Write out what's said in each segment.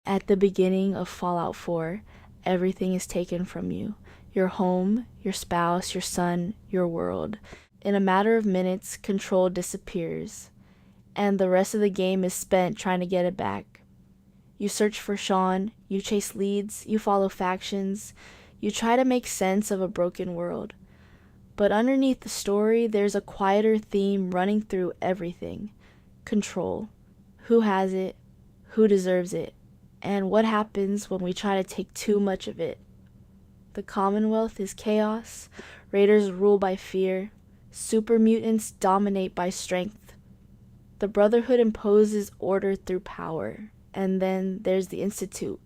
At the beginning of Fallout 4, everything is taken from you. Your home, your spouse, your son, your world. In a matter of minutes, control disappears, and the rest of the game is spent trying to get it back. You search for Sean, you chase leads, you follow factions, you try to make sense of a broken world. But underneath the story, there's a quieter theme running through everything. Control. Who has it? Who deserves it? And what happens when we try to take too much of it? The Commonwealth is chaos. Raiders rule by fear. Super mutants dominate by strength. The Brotherhood imposes order through power. And then there's the Institute.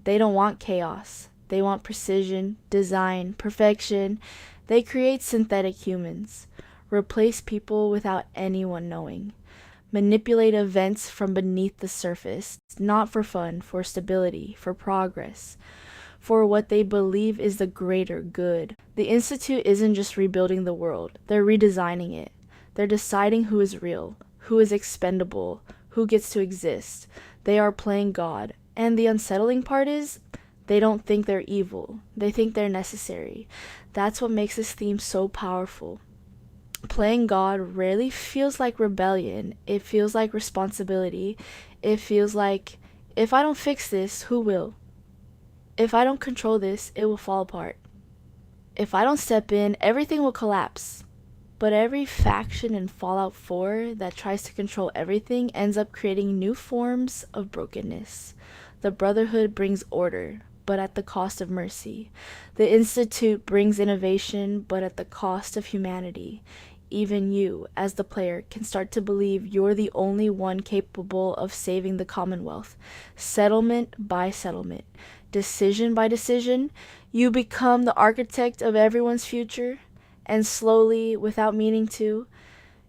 They don't want chaos. They want precision, design, perfection. They create synthetic humans. Replace people without anyone knowing. Manipulate events from beneath the surface, not for fun, for stability, for progress, for what they believe is the greater good. The Institute isn't just rebuilding the world, they're redesigning it. They're deciding who is real, who is expendable, who gets to exist. They are playing God. And the unsettling part is, they don't think they're evil. They think they're necessary. That's what makes this theme so powerful. Playing God rarely feels like rebellion. It feels like responsibility. It feels like, if I don't fix this, who will? If I don't control this, it will fall apart. If I don't step in, everything will collapse. But every faction in Fallout 4 that tries to control everything ends up creating new forms of brokenness. The Brotherhood brings order, but at the cost of mercy. The Institute brings innovation, but at the cost of humanity. Even you, as the player, can start to believe you're the only one capable of saving the Commonwealth. Settlement by settlement, decision by decision, you become the architect of everyone's future. And slowly, without meaning to,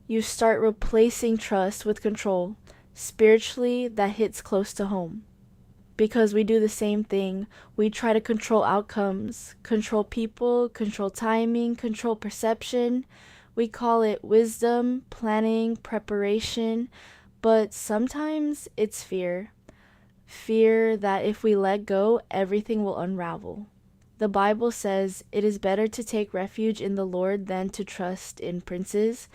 you start replacing trust with control. Spiritually, that hits close to home. Because we do the same thing. We try to control outcomes, control people, control timing, control perception. We call it wisdom, planning, preparation. But sometimes it's fear. Fear that if we let go, everything will unravel. The Bible says it is better to take refuge in the Lord than to trust in princes.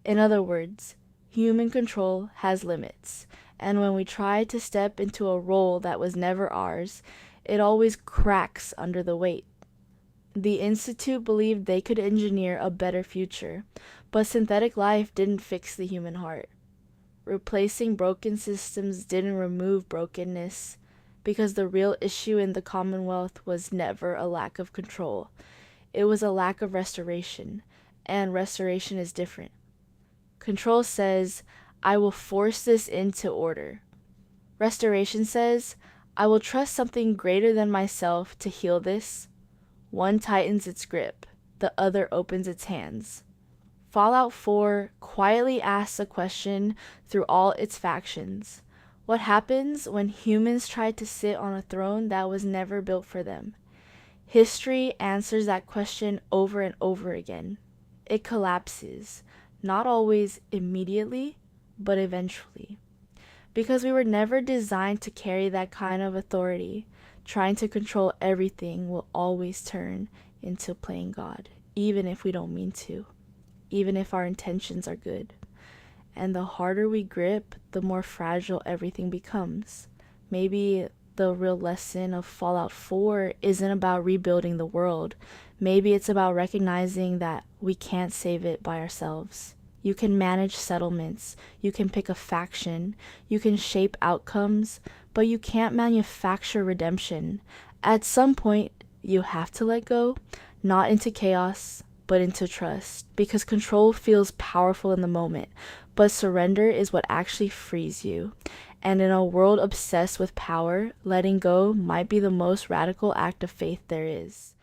In other words, human control has limits. And when we try to step into a role that was never ours, it always cracks under the weight. The Institute believed they could engineer a better future, but synthetic life didn't fix the human heart. Replacing broken systems didn't remove brokenness, because the real issue in the Commonwealth was never a lack of control. It was a lack of restoration, and restoration is different. Control says, I will force this into order. Restoration says, I will trust something greater than myself to heal this. One tightens its grip, the other opens its hands. Fallout 4 quietly asks a question through all its factions. What happens when humans try to sit on a throne that was never built for them? History answers that question over and over again. It collapses, not always immediately, but eventually. Because we were never designed to carry that kind of authority. Trying to control everything will always turn into playing God, even if we don't mean to, even if our intentions are good. And the harder we grip, the more fragile everything becomes. Maybe the real lesson of Fallout 4 isn't about rebuilding the world. Maybe it's about recognizing that we can't save it by ourselves. You can manage settlements, you can pick a faction, you can shape outcomes, but you can't manufacture redemption. At some point, you have to let go, not into chaos, but into trust, because control feels powerful in the moment, but surrender is what actually frees you. And in a world obsessed with power, letting go might be the most radical act of faith there is.